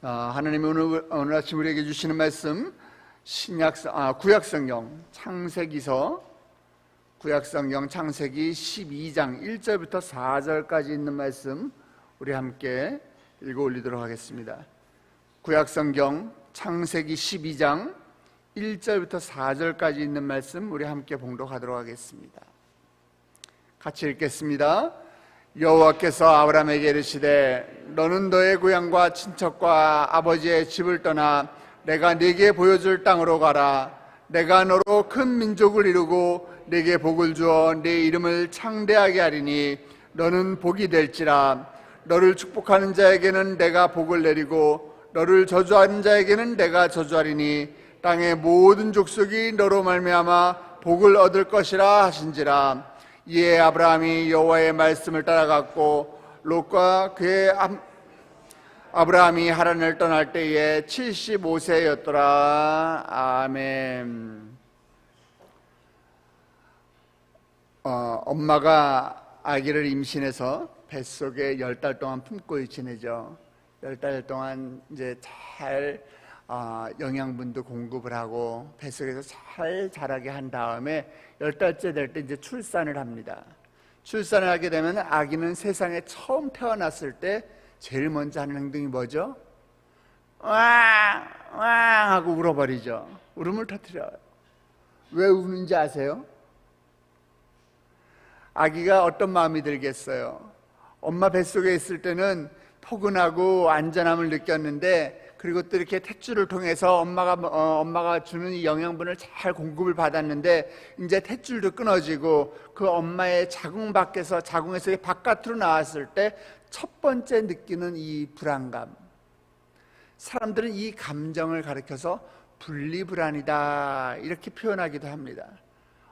하나님이 오늘 아침 우리에게 주시는 말씀 구약성경 창세기서 구약성경 창세기 12장 1절부터 4절까지 있는 말씀 우리 함께 읽어 올리도록 하겠습니다. 구약성경 창세기 12장 1절부터 4절까지 있는 말씀 우리 함께 봉독하도록 하겠습니다. 같이 읽겠습니다. 여호와께서 아브라함에게 이르시되 너는 너의 고향과 친척과 아버지의 집을 떠나 내가 네게 보여줄 땅으로 가라. 내가 너로 큰 민족을 이루고 네게 복을 주어 네 이름을 창대하게 하리니 너는 복이 될지라. 너를 축복하는 자에게는 내가 복을 내리고 너를 저주하는 자에게는 내가 저주하리니 땅의 모든 족속이 너로 말미암아 복을 얻을 것이라 하신지라. 이에 아브라함이 여호와의 말씀을 따라갔고 롯과 그의 아브라함이 하란을 떠날 때에 75세였더라. 아멘. 엄마가 아기를 임신해서 뱃속에 10달 동안 품고 지내죠. 10달 동안 이제 잘 영양분도 공급을 하고 뱃속에서 잘 자라게 한 다음에 10달째 될 때 이제 출산을 합니다. 출산을 하게 되면 아기는 세상에 처음 태어났을 때 제일 먼저 하는 행동이 뭐죠? 왕! 왕! 하고 울어버리죠. 울음을 터뜨려요. 왜 우는지 아세요? 아기가 어떤 마음이 들겠어요? 엄마 뱃속에 있을 때는 포근하고 안전함을 느꼈는데, 그리고 또 이렇게 탯줄을 통해서 엄마가 주는 이 영양분을 잘 공급을 받았는데 이제 탯줄도 끊어지고 그 엄마의 자궁에서 바깥으로 나왔을 때 첫 번째 느끼는 이 불안감. 사람들은 이 감정을 가리켜서 분리불안이다 이렇게 표현하기도 합니다.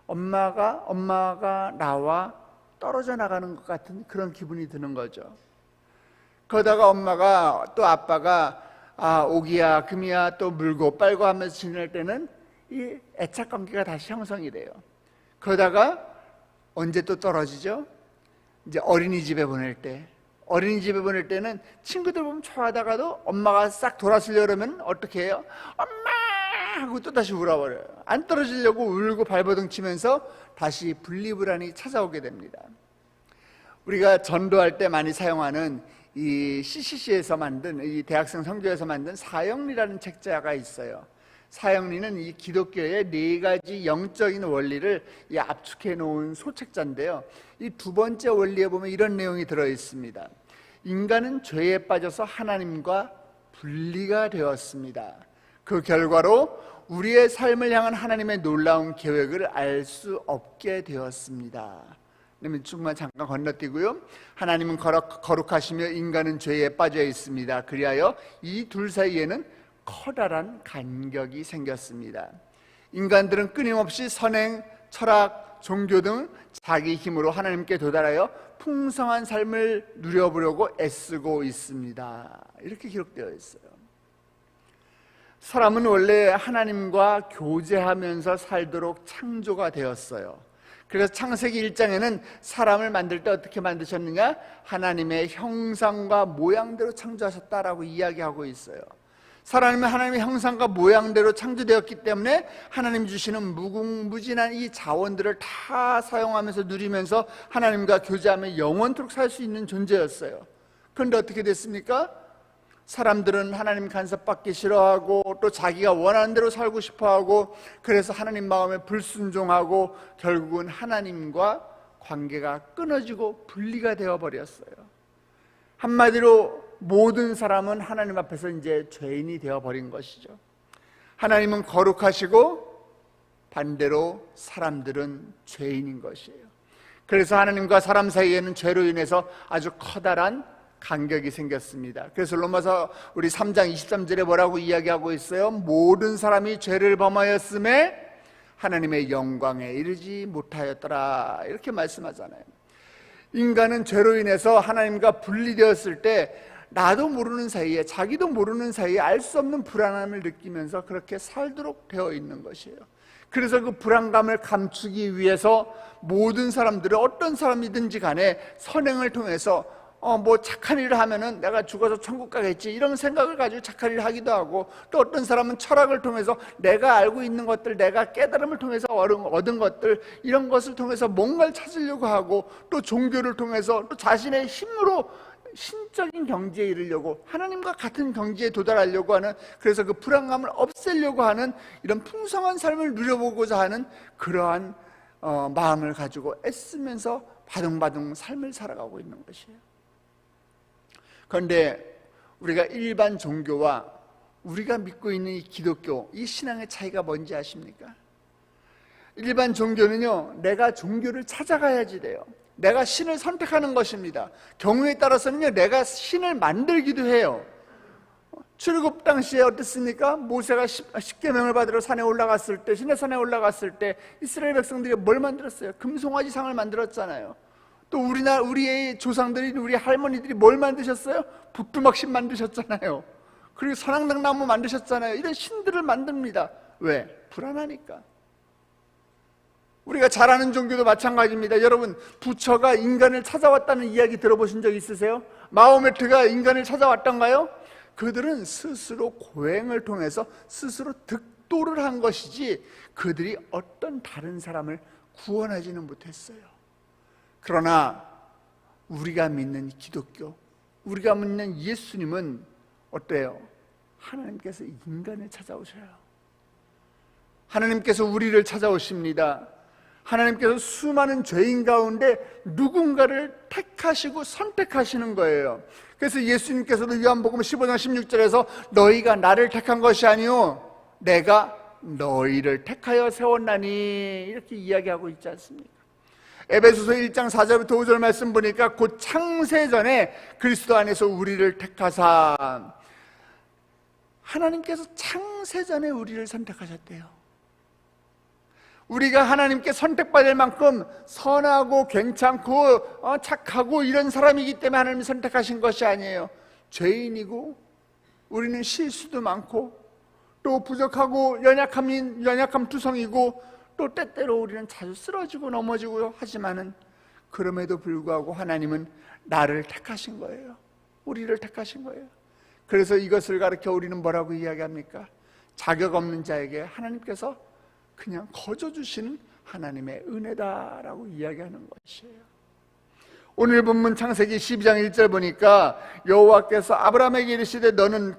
엄마가 나와 떨어져 나가는 것 같은 그런 기분이 드는 거죠. 그러다가 엄마가 또 아빠가 오기야 금이야 또 물고 빨고 하면서 지낼 때는 이 애착관계가 다시 형성이 돼요. 그러다가 언제 또 떨어지죠? 이제 어린이집에 보낼 때는 친구들 보면 좋아하다가도 엄마가 싹 돌아서려고 그러면 어떻게 해요? 엄마! 하고 또 다시 울어버려요. 안 떨어지려고 울고 발버둥 치면서 다시 분리불안이 찾아오게 됩니다. 우리가 전도할 때 많이 사용하는 이 CCC에서 만든 이 대학생 선교에서 만든 사형리라는 책자가 있어요. 사형리는 이 기독교의 4가지 영적인 원리를 압축해 놓은 소책자인데요. 이 두 번째 원리에 보면 이런 내용이 들어 있습니다. 인간은 죄에 빠져서 하나님과 분리가 되었습니다. 그 결과로 우리의 삶을 향한 하나님의 놀라운 계획을 알 수 없게 되었습니다. 조금만 잠깐 건너뛰고요. 하나님은 거룩하시며 인간은 죄에 빠져 있습니다. 그리하여 이 둘 사이에는 커다란 간격이 생겼습니다. 인간들은 끊임없이 선행, 철학, 종교 등 자기 힘으로 하나님께 도달하여 풍성한 삶을 누려보려고 애쓰고 있습니다. 이렇게 기록되어 있어요. 사람은 원래 하나님과 교제하면서 살도록 창조가 되었어요. 그래서 창세기 1장에는 사람을 만들 때 어떻게 만드셨느냐? 하나님의 형상과 모양대로 창조하셨다라고 이야기하고 있어요. 사람은 하나님의 형상과 모양대로 창조되었기 때문에 하나님 주시는 무궁무진한 이 자원들을 다 사용하면서 누리면서 하나님과 교제하며 영원토록 살 수 있는 존재였어요. 그런데 어떻게 됐습니까? 사람들은 하나님 간섭받기 싫어하고 또 자기가 원하는 대로 살고 싶어하고 그래서 하나님 마음에 불순종하고 결국은 하나님과 관계가 끊어지고 분리가 되어버렸어요. 한마디로 모든 사람은 하나님 앞에서 이제 죄인이 되어버린 것이죠. 하나님은 거룩하시고 반대로 사람들은 죄인인 것이에요. 그래서 하나님과 사람 사이에는 죄로 인해서 아주 커다란 간격이 생겼습니다. 그래서 로마서 우리 3장 23절에 뭐라고 이야기하고 있어요? 모든 사람이 죄를 범하였음에 하나님의 영광에 이르지 못하였더라 이렇게 말씀하잖아요. 인간은 죄로 인해서 하나님과 분리되었을 때 나도 모르는 사이에 자기도 모르는 사이에 알 수 없는 불안함을 느끼면서 그렇게 살도록 되어 있는 것이에요. 그래서 그 불안감을 감추기 위해서 모든 사람들은 어떤 사람이든지 간에 선행을 통해서 뭐 착한 일을 하면은 내가 죽어서 천국 가겠지 이런 생각을 가지고 착한 일을 하기도 하고, 또 어떤 사람은 철학을 통해서 내가 알고 있는 것들, 내가 깨달음을 통해서 얻은 것들, 이런 것을 통해서 뭔가를 찾으려고 하고, 또 종교를 통해서 또 자신의 힘으로 신적인 경지에 이르려고, 하나님과 같은 경지에 도달하려고 하는, 그래서 그 불안감을 없애려고 하는, 이런 풍성한 삶을 누려보고자 하는 그러한 마음을 가지고 애쓰면서 바둥바둥 삶을 살아가고 있는 것이에요. 그런데 우리가 일반 종교와 우리가 믿고 있는 이 기독교, 이 신앙의 차이가 뭔지 아십니까? 일반 종교는요, 내가 종교를 찾아가야지 돼요. 내가 신을 선택하는 것입니다. 경우에 따라서는요, 내가 신을 만들기도 해요. 출애굽 당시에 어땠습니까? 모세가 십계명을 받으러 산에 올라갔을 때, 시내산에 올라갔을 때 이스라엘 백성들이 뭘 만들었어요? 금송아지 상을 만들었잖아요. 또 우리의 조상들이, 우리 할머니들이 뭘 만드셨어요? 부뚜막신 만드셨잖아요. 그리고 선앙당나무 만드셨잖아요. 이런 신들을 만듭니다. 왜? 불안하니까. 우리가 잘 아는 종교도 마찬가지입니다. 여러분, 부처가 인간을 찾아왔다는 이야기 들어보신 적 있으세요? 마호메트가 인간을 찾아왔던가요? 그들은 스스로 고행을 통해서 스스로 득도를 한 것이지 그들이 어떤 다른 사람을 구원하지는 못했어요. 그러나 우리가 믿는 기독교, 우리가 믿는 예수님은 어때요? 하나님께서 인간을 찾아오셔요. 하나님께서 우리를 찾아오십니다. 하나님께서 수많은 죄인 가운데 누군가를 택하시고 선택하시는 거예요. 그래서 예수님께서도 요한복음 15장 16절에서 너희가 나를 택한 것이 아니요 내가 너희를 택하여 세웠나니, 이렇게 이야기하고 있지 않습니까? 에베소서 1장 4절부터 5절 말씀 보니까 곧 창세전에 그리스도 안에서 우리를 택하사, 하나님께서 창세전에 우리를 선택하셨대요. 우리가 하나님께 선택받을 만큼 선하고 괜찮고 착하고 이런 사람이기 때문에 하나님이 선택하신 것이 아니에요. 죄인이고 우리는 실수도 많고 또 부족하고 연약함 투성이고 또 때때로 우리는 자주 쓰러지고 넘어지고 하지만은, 그럼에도 불구하고 하나님은 나를 택하신 거예요. 우리를 택하신 거예요. 그래서 이것을 가르쳐 우리는 뭐라고 이야기합니까? 자격 없는 자에게 하나님께서 그냥 거저 주시는 하나님의 은혜다라고 이야기하는 것이에요. 오늘 본문 창세기 12장 1절 보니까 여호와께서 아브라함에게 이르시되 너는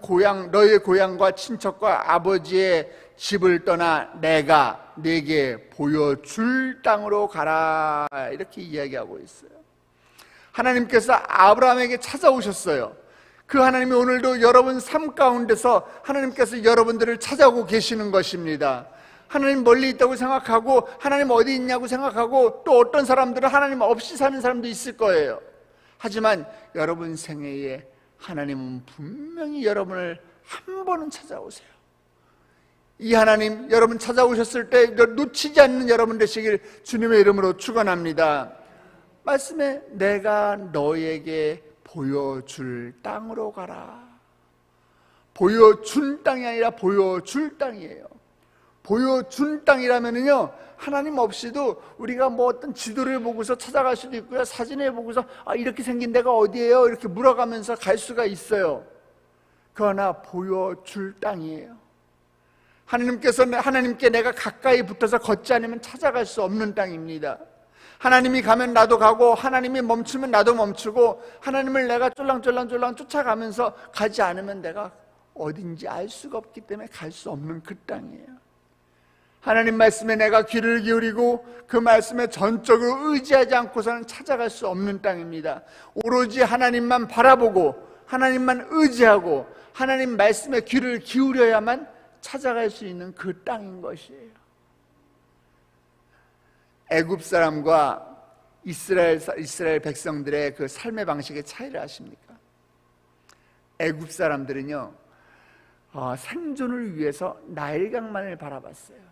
너의 고향과 친척과 아버지의 집을 떠나 내가 네게 보여줄 땅으로 가라, 이렇게 이야기하고 있어요. 하나님께서 아브라함에게 찾아오셨어요. 그 하나님이 오늘도 여러분 삶 가운데서 하나님께서 여러분들을 찾아오고 계시는 것입니다. 하나님 멀리 있다고 생각하고 하나님 어디 있냐고 생각하고, 또 어떤 사람들은 하나님 없이 사는 사람도 있을 거예요. 하지만 여러분 생애에 하나님은 분명히 여러분을 한 번은 찾아오세요. 이 하나님 여러분 찾아오셨을 때 놓치지 않는 여러분 되시길 주님의 이름으로 축원합니다. 말씀에 내가 너에게 보여줄 땅으로 가라. 보여준 땅이 아니라 보여줄 땅이에요. 보여준 땅이라면은요, 하나님 없이도 우리가 뭐 어떤 지도를 보고서 찾아갈 수도 있고요, 사진을 보고서 이렇게 생긴 데가 어디예요? 이렇게 물어가면서 갈 수가 있어요. 그러나 보여줄 땅이에요. 하나님께 내가 가까이 붙어서 걷지 않으면 찾아갈 수 없는 땅입니다. 하나님이 가면 나도 가고, 하나님이 멈추면 나도 멈추고, 하나님을 내가 쫄랑쫄랑 쫓아가면서 가지 않으면 내가 어딘지 알 수가 없기 때문에 갈 수 없는 그 땅이에요. 하나님 말씀에 내가 귀를 기울이고 그 말씀에 전적으로 의지하지 않고서는 찾아갈 수 없는 땅입니다. 오로지 하나님만 바라보고 하나님만 의지하고 하나님 말씀에 귀를 기울여야만 찾아갈 수 있는 그 땅인 것이에요. 애굽 사람과 이스라엘 백성들의 그 삶의 방식의 차이를 아십니까? 애굽 사람들은요, 생존을 위해서 나일강만을 바라봤어요.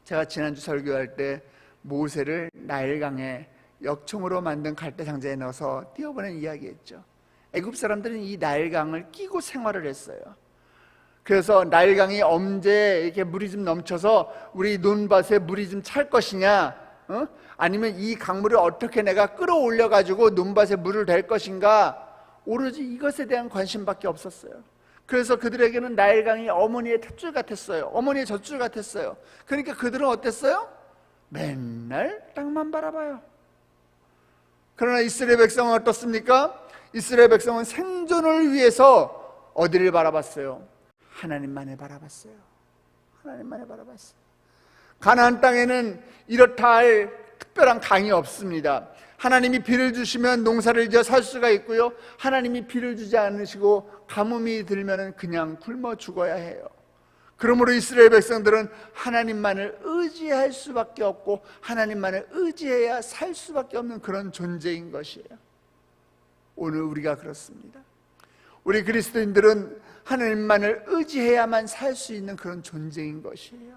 제가 지난주 설교할 때 모세를 나일강에 역청으로 만든 갈대상자에 넣어서 띄워보낸 이야기했죠. 애굽 사람들은 이 나일강을 끼고 생활을 했어요. 그래서 나일강이 언제 이렇게 물이 좀 넘쳐서 우리 논밭에 물이 좀 찰 것이냐, 아니면 이 강물을 어떻게 내가 끌어올려 가지고 논밭에 물을 댈 것인가, 오로지 이것에 대한 관심밖에 없었어요. 그래서 그들에게는 나일강이 어머니의 탯줄 같았어요. 어머니의 젖줄 같았어요. 그러니까 그들은 어땠어요? 맨날 땅만 바라봐요. 그러나 이스라엘 백성은 어떻습니까? 이스라엘 백성은 생존을 위해서 어디를 바라봤어요? 하나님만을 바라봤어요. 하나님만을 바라봤어요. 가나안 땅에는 이렇다 할 특별한 강이 없습니다. 하나님이 비를 주시면 농사를 지어 살 수가 있고요, 하나님이 비를 주지 않으시고 가뭄이 들면 그냥 굶어 죽어야 해요. 그러므로 이스라엘 백성들은 하나님만을 의지할 수밖에 없고 하나님만을 의지해야 살 수밖에 없는 그런 존재인 것이에요. 오늘 우리가 그렇습니다. 우리 그리스도인들은 하나님만을 의지해야만 살 수 있는 그런 존재인 것이에요.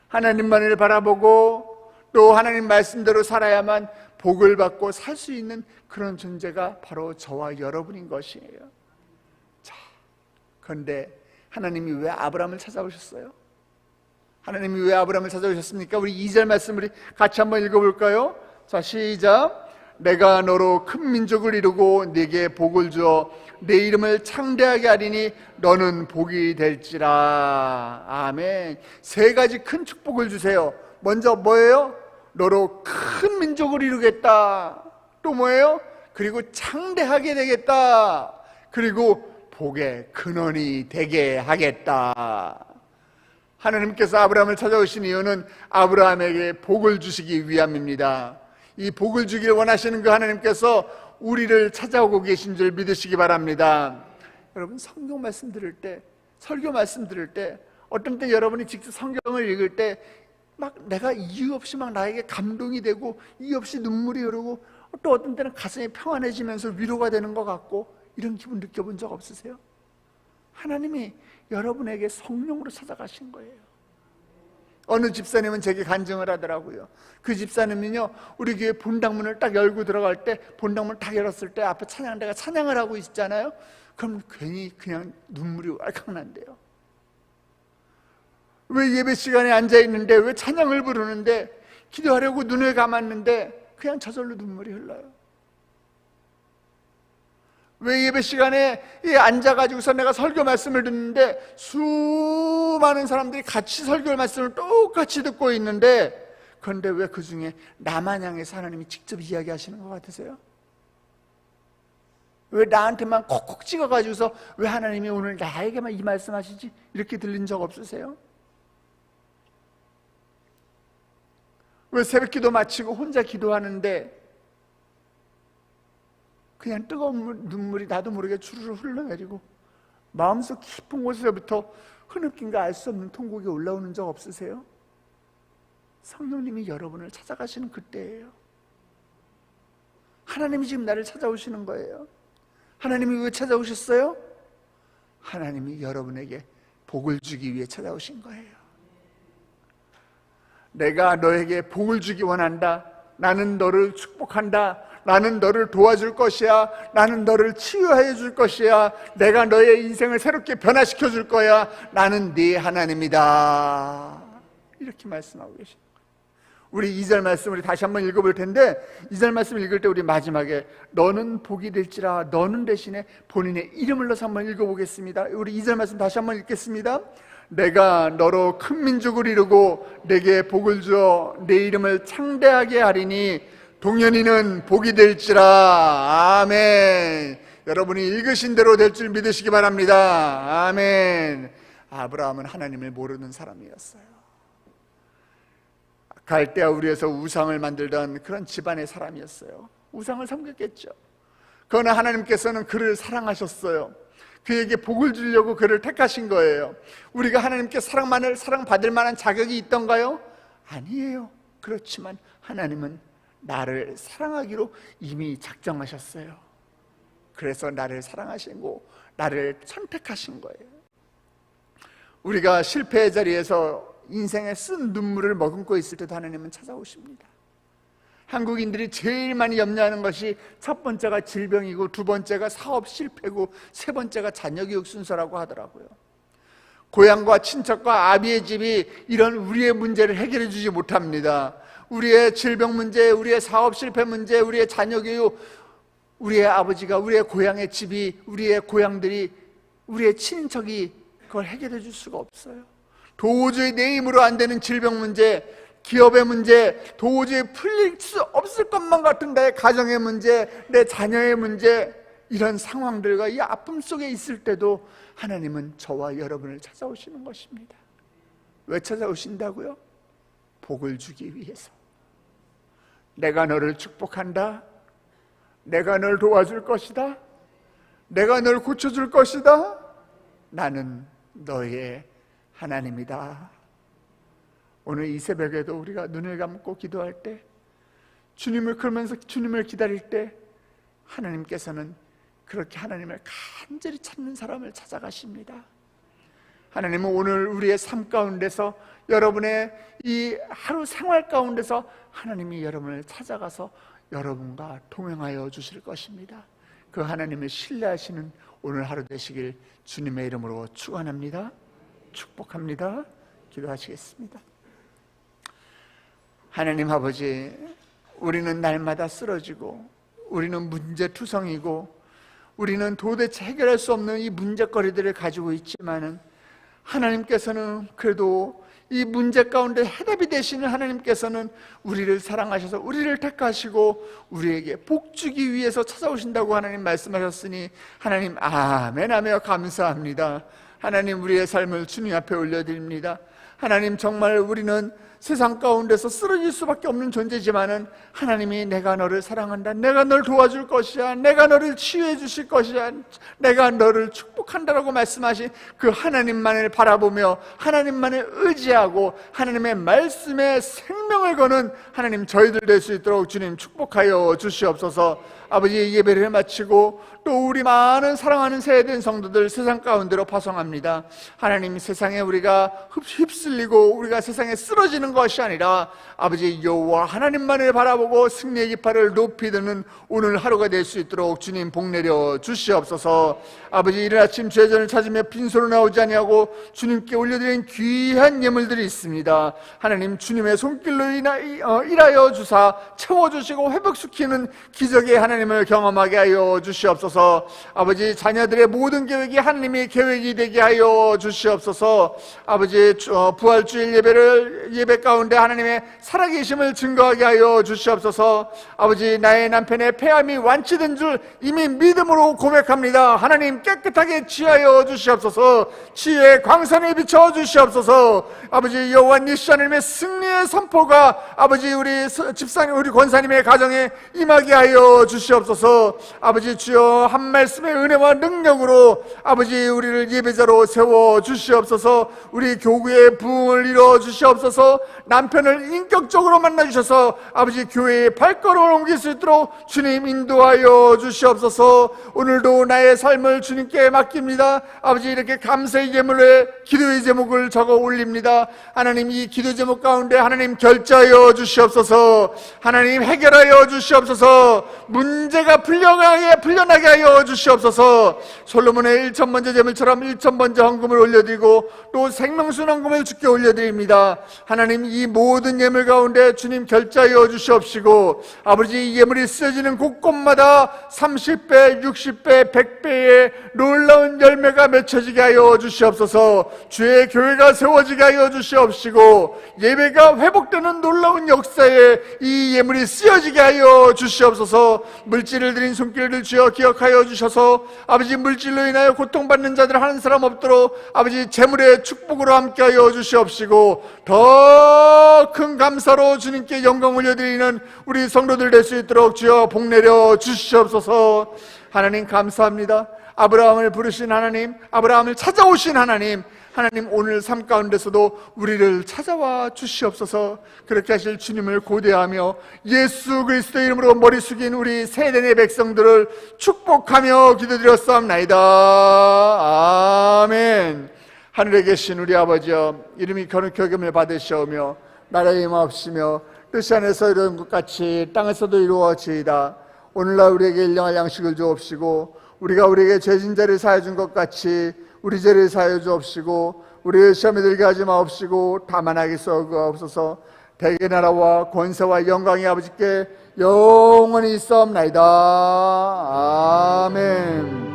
하나님만을 바라보고 또 하나님 말씀대로 살아야만 복을 받고 살 수 있는 그런 존재가 바로 저와 여러분인 것이에요. 자, 그런데 하나님이 왜 아브라함을 찾아오셨어요? 하나님이 왜 아브라함을 찾아오셨습니까? 우리 2절 말씀을 같이 한번 읽어볼까요? 자, 시작. 내가 너로 큰 민족을 이루고 네게 복을 주어 내 이름을 창대하게 하리니 너는 복이 될지라. 아멘. 세 가지 큰 축복을 주세요. 먼저 뭐예요? 너로 큰 민족을 이루겠다. 또 뭐예요? 그리고 창대하게 되겠다. 그리고 복의 근원이 되게 하겠다. 하나님께서 아브라함을 찾아오신 이유는 아브라함에게 복을 주시기 위함입니다. 이 복을 주기를 원하시는 그 하나님께서 우리를 찾아오고 계신 줄 믿으시기 바랍니다. 여러분, 성경 말씀 들을 때, 설교 말씀 들을 때, 어떤 때 여러분이 직접 성경을 읽을 때 막 내가 이유 없이 막 나에게 감동이 되고 이유 없이 눈물이 흐르고 또 어떤 때는 가슴이 평안해지면서 위로가 되는 것 같고, 이런 기분 느껴본 적 없으세요? 하나님이 여러분에게 성령으로 찾아가신 거예요. 어느 집사님은 제게 간증을 하더라고요. 그 집사님은요, 우리 교회 본당문을 딱 열고 들어갈 때, 본당문을 딱 열었을 때 앞에 찬양대가 찬양을 하고 있잖아요. 그럼 괜히 그냥 눈물이 왈칵 난대요. 왜 예배 시간에 앉아있는데, 왜 찬양을 부르는데, 기도하려고 눈을 감았는데 그냥 저절로 눈물이 흘러요. 왜 예배 시간에 앉아가지고서 내가 설교 말씀을 듣는데 수많은 사람들이 같이 설교 말씀을 똑같이 듣고 있는데, 그런데 왜 그 중에 나만 향해서 하나님이 직접 이야기하시는 것 같으세요? 왜 나한테만 콕콕 찍어가지고서 왜 하나님이 오늘 나에게만 이 말씀하시지? 이렇게 들린 적 없으세요? 왜 새벽기도 마치고 혼자 기도하는데 그냥 뜨거운 눈물이 나도 모르게 주르르 흘러내리고 마음속 깊은 곳에서부터 흐느낀가 알 수 없는 통곡이 올라오는 적 없으세요? 성령님이 여러분을 찾아가시는 그때예요. 하나님이 지금 나를 찾아오시는 거예요. 하나님이 왜 찾아오셨어요? 하나님이 여러분에게 복을 주기 위해 찾아오신 거예요. 내가 너에게 복을 주기 원한다. 나는 너를 축복한다. 나는 너를 도와줄 것이야. 나는 너를 치유해 줄 것이야. 내가 너의 인생을 새롭게 변화시켜 줄 거야. 나는 네 하나님이다. 이렇게 말씀하고 계십니다. 우리 2절 말씀을 다시 한번 읽어볼 텐데, 2절 말씀을 읽을 때 우리 마지막에 너는 복이 될지라, 너는 대신에 본인의 이름을 넣어서 한번 읽어보겠습니다. 우리 2절 말씀 다시 한번 읽겠습니다. 내가 너로 큰 민족을 이루고 내게 복을 주어 내 이름을 창대하게 하리니 동현이는 복이 될지라. 아멘. 여러분이 읽으신 대로 될 줄 믿으시기 바랍니다. 아멘. 아브라함은 하나님을 모르는 사람이었어요. 갈대아 우리에서 우상을 만들던 그런 집안의 사람이었어요. 우상을 섬겼겠죠. 그러나 하나님께서는 그를 사랑하셨어요. 그에게 복을 주려고 그를 택하신 거예요. 우리가 하나님께 사랑받을 만한 자격이 있던가요? 아니에요. 그렇지만 하나님은 나를 사랑하기로 이미 작정하셨어요. 그래서 나를 사랑하시고 나를 선택하신 거예요. 우리가 실패의 자리에서 인생에 쓴 눈물을 머금고 있을 때도 하나님은 찾아오십니다. 한국인들이 제일 많이 염려하는 것이 첫 번째가 질병이고, 두 번째가 사업 실패고, 세 번째가 자녀교육 순서라고 하더라고요. 고향과 친척과 아비의 집이 이런 우리의 문제를 해결해 주지 못합니다. 우리의 질병 문제, 우리의 사업 실패 문제, 우리의 자녀 교육, 우리의 아버지가, 우리의 고향의 집이, 우리의 고향들이, 우리의 친인척이 그걸 해결해 줄 수가 없어요. 도저히 내 힘으로 안 되는 질병 문제, 기업의 문제, 도저히 풀릴 수 없을 것만 같은 내 가정의 문제, 내 자녀의 문제, 이런 상황들과 이 아픔 속에 있을 때도 하나님은 저와 여러분을 찾아오시는 것입니다. 왜 찾아오신다고요? 복을 주기 위해서. 내가 너를 축복한다. 내가 널 도와줄 것이다. 내가 널 고쳐줄 것이다. 나는 너의 하나님이다. 오늘 이 새벽에도 우리가 눈을 감고 기도할 때, 주님을 그러면서 주님을 기다릴 때, 하나님께서는 그렇게 하나님을 간절히 찾는 사람을 찾아가십니다. 하나님은 오늘 우리의 삶 가운데서, 여러분의 이 하루 생활 가운데서 하나님이 여러분을 찾아가서 여러분과 동행하여 주실 것입니다. 그 하나님을 신뢰하시는 오늘 하루 되시길 주님의 이름으로 축원합니다. 축복합니다. 기도하시겠습니다. 하나님 아버지, 우리는 날마다 쓰러지고, 우리는 문제투성이고, 우리는 도대체 해결할 수 없는 이 문제거리들을 가지고 있지만은, 하나님께서는 그래도 이 문제 가운데 해답이 되시는 하나님께서는 우리를 사랑하셔서 우리를 택하시고 우리에게 복 주기 위해서 찾아오신다고 하나님 말씀하셨으니, 하나님 아멘 하며 감사합니다. 하나님, 우리의 삶을 주님 앞에 올려드립니다. 하나님, 정말 우리는 세상 가운데서 쓰러질 수밖에 없는 존재지만은, 하나님이 내가 너를 사랑한다, 내가 널 도와줄 것이야, 내가 너를 치유해 주실 것이야, 내가 너를 축복한다라고 말씀하신 그 하나님만을 바라보며 하나님만을 의지하고 하나님의 말씀에 생명을 거는 하나님 저희들 될 수 있도록 주님 축복하여 주시옵소서. 아버지, 예배를 마치고 또 우리 많은 사랑하는 세대된 성도들 세상 가운데로 파송합니다. 하나님, 세상에 우리가 휩쓸리고 우리가 세상에 쓰러지는 것이 아니라 아버지 여호와 하나님만을 바라보고 승리의 깃발을 높이 드는 오늘 하루가 될 수 있도록 주님 복 내려 주시옵소서. 아버지, 이른 아침 죄전을 찾으며 빈손으로 나오지 아니하고 주님께 올려드린 귀한 예물들이 있습니다. 하나님, 주님의 손길로 일하여 주사 채워주시고 회복시키는 기적의 하나님을 경험하게 하여 주시옵소서. 아버지, 자녀들의 모든 계획이 하나님의 계획이 되게 하여 주시옵소서. 아버지, 부활주일 예배 가운데 하나님의 살아계심을 증거하게 하여 주시옵소서. 아버지, 나의 남편의 폐암이 완치된 줄 이미 믿음으로 고백합니다. 하나님, 깨끗하게 치하여 주시옵소서. 치유의 광선을 비춰 주시옵소서. 아버지, 여호와 니시 하나님의 승리의 선포가 아버지 우리 집사님, 우리 권사님의 가정에 임하게 하여 주시옵소서. 아버지, 주여 한 말씀의 은혜와 능력으로 아버지 우리를 예배자로 세워 주시옵소서. 우리 교구의 부흥을 이루어 주시옵소서. 남편을 인격적으로 만나 주셔서 아버지 교회의 발걸음을 옮길 수 있도록 주님 인도하여 주시옵소서. 오늘도 나의 삶을 주님께 맡깁니다. 아버지, 이렇게 감사의 예물에 기도의 제목을 적어 올립니다. 하나님, 이 기도 제목 가운데 하나님 결제하여 주시옵소서. 하나님, 해결하여 주시옵소서. 문제가 풀려나게 하여 주시옵소서. 솔로몬의 1,000번째 제물처럼 1,000번째 헌금을 올려드리고 또 생명수 헌금을 주께 올려드립니다. 하나님, 이 모든 예물 가운데 주님 결제하여 주시옵시고, 아버지, 이 예물이 쓰여지는 곳곳마다 30배, 60배, 100배의 놀라운 열매가 맺혀지게 하여 주시옵소서. 주의 교회가 세워지게 하여 주시옵시고, 예배가 회복되는 놀라운 역사에 이 예물이 쓰여지게 하여 주시옵소서. 물질을 드린 손길을 주여 기억하여 주셔서 아버지, 물질로 인하여 고통받는 자들 한 사람 없도록 아버지 재물의 축복으로 함께하여 주시옵시고, 더 큰 감사로 주님께 영광 올려드리는 우리 성도들 될 수 있도록 주여 복 내려 주시옵소서. 하나님, 감사합니다. 아브라함을 부르신 하나님, 아브라함을 찾아오신 하나님, 하나님, 오늘 삶 가운데서도 우리를 찾아와 주시옵소서. 그렇게 하실 주님을 고대하며 예수 그리스도의 이름으로 머리 숙인 우리 세대의 백성들을 축복하며 기도드렸사옵나이다. 아멘. 하늘에 계신 우리 아버지여, 이름이 거룩히 여김을 받으시오며 나라의 임하옵시며 뜻이 하늘에서 이루어진 것 같이 땅에서도 이루어지이다. 오늘날 우리에게 일용할 양식을 주옵시고, 우리가 우리에게 죄진 자를 사하여 준 것 같이 우리 죄를 사하여 주옵시고, 우리를 시험에 들게 하지 마옵시고 다만 악에서 구하옵소서. 대개 나라와 권세와 영광이 아버지께 영원히 있사옵나이다. 아멘.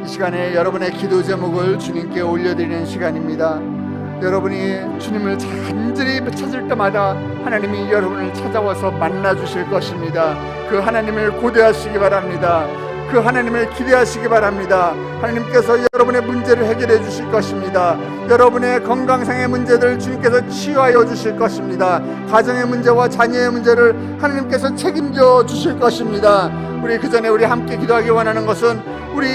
이 시간에 여러분의 기도 제목을 주님께 올려드리는 시간입니다. 여러분이 주님을 간절히 찾을 때마다 하나님이 여러분을 찾아와서 만나주실 것입니다. 그 하나님을 고대하시기 바랍니다. 그 하나님을 기대하시기 바랍니다. 하나님께서 여러분의 문제를 해결해 주실 것입니다. 여러분의 건강상의 문제들을 주님께서 치유하여 주실 것입니다. 가정의 문제와 자녀의 문제를 하나님께서 책임져 주실 것입니다. 우리 그 전에 우리 함께 기도하기 원하는 것은 우리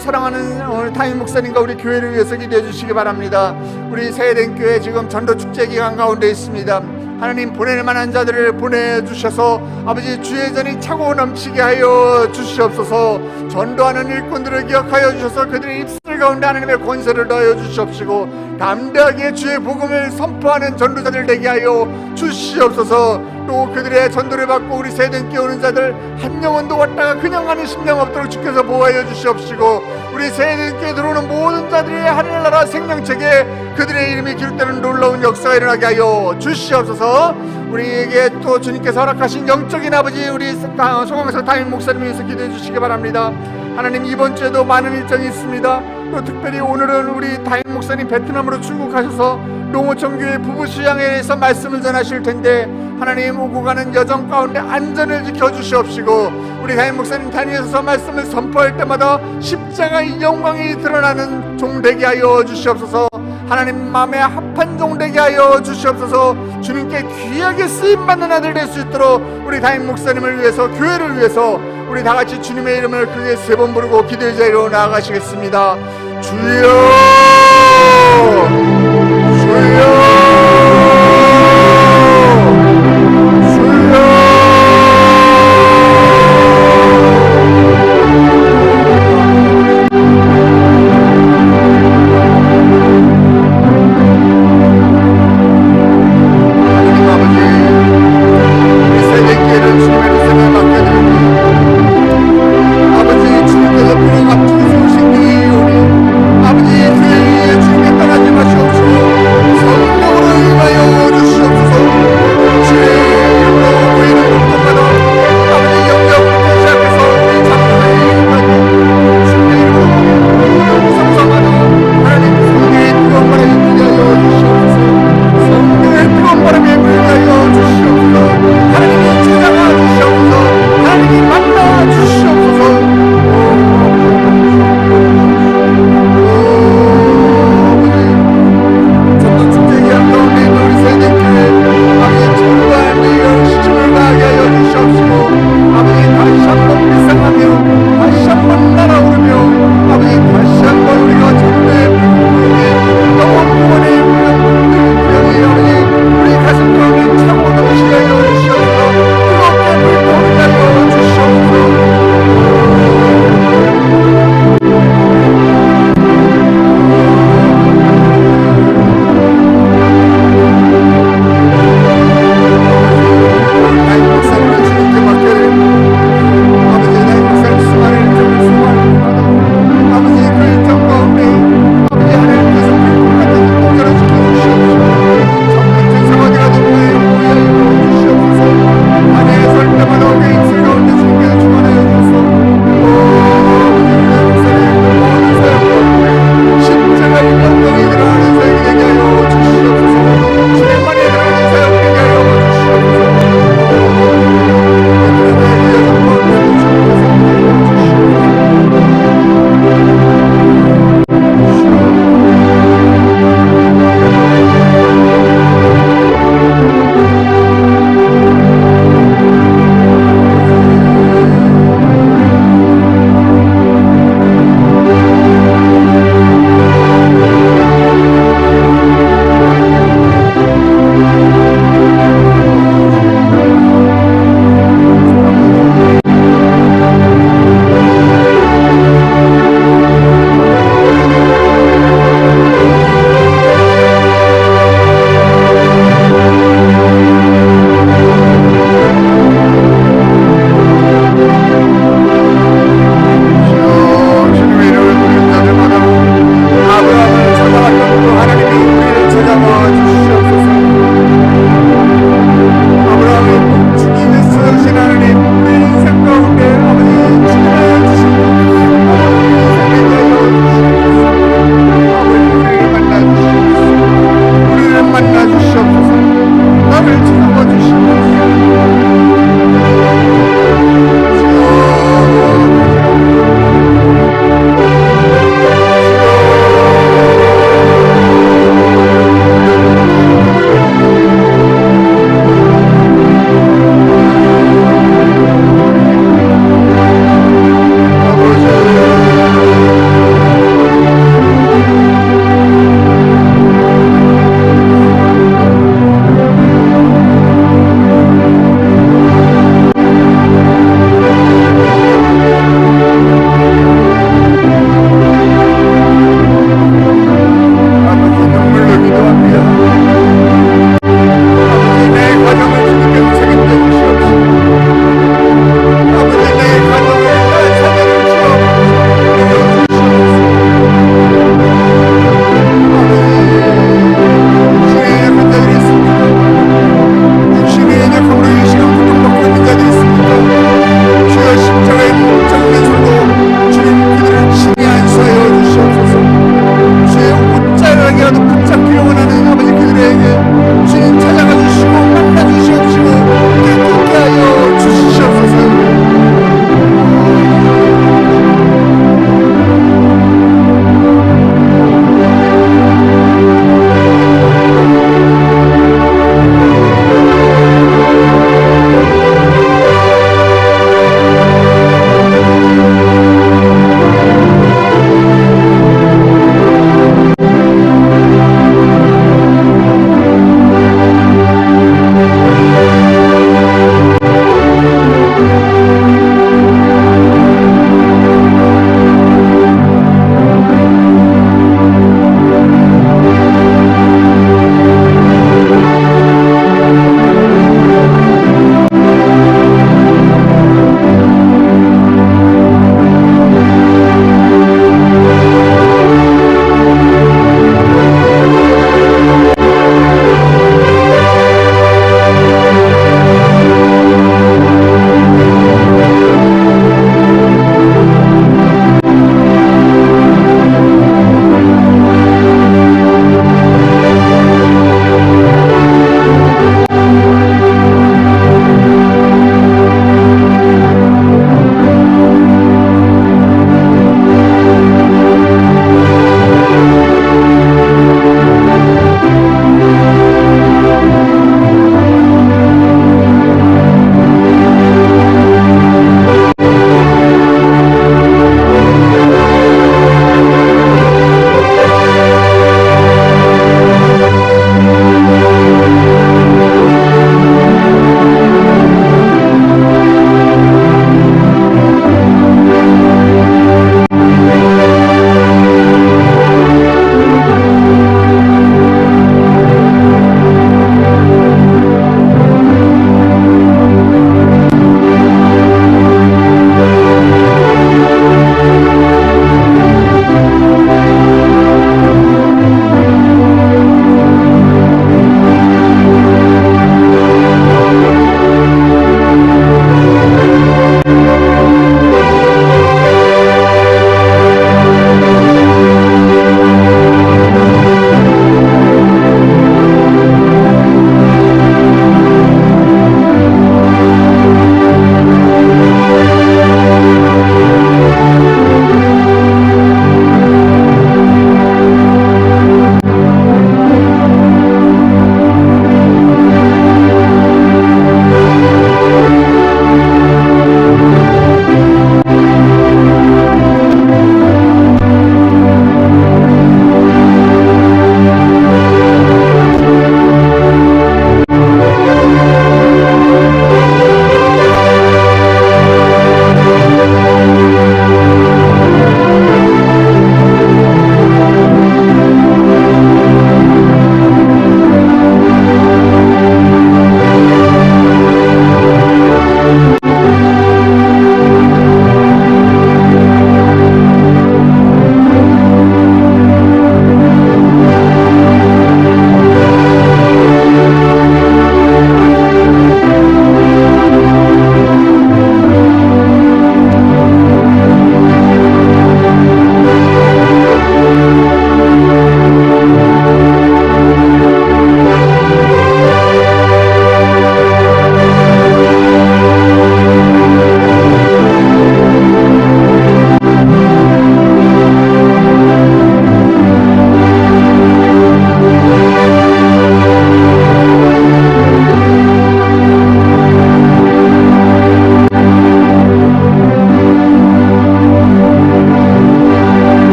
사랑하는 오늘 담임 목사님과 우리 교회를 위해서 기도해 주시기 바랍니다. 우리 세대교회 지금 전도축제 기간 가운데 있습니다. 하나님 보낼 만한 자들을 보내주셔서 아버지 주의 전이 차고 넘치게 하여 주시옵소서. 전도하는 일꾼들을 기억하여 주셔서 그들의 입술 가운데 하나님의 권세를 더하여 주시옵시고 담대하게 주의 복음을 선포하는 전도자들 되게 하여 주시옵소서. 또 그들의 전도를 받고 우리 세대교회 오는 자들 한 영혼도 왔다가 그냥 가는 심령 없도록 주께서 보호하여 주시옵시고 우리 세대교회 들어오는 모든 자들의 하늘나라 생명책에 그들의 이름이 기록되는 놀라운 역사가 일어나게 하여 주시옵소서. 우리에게 또 주님께서 허락하신 영적인 아버지 우리 소강석 담임 목사님 위해서 기도해 주시기 바랍니다. 하나님 이번 주에도 많은 일정이 있습니다. 또 특별히 오늘은 우리 담임 목사님 베트남으로 출국하셔서 농어촌교회 부부수양회에서 말씀을 전하실 텐데 하나님 오고 가는 여정 가운데 안전을 지켜주시옵시고 우리 담임 목사님 다니엘서 말씀을 선포할 때마다 십자가의 영광이 드러나는 종 되게 하여 주시옵소서. 하나님 마음에 합한 종 되게 하여 주시옵소서. 주님께 귀하게 쓰임받는 아들 될 수 있도록 우리 담임 목사님을 위해서 교회를 위해서 우리 다같이 주님의 이름을 크게 세 번 부르고 기도의 자리로 나아가시겠습니다. 주여 주여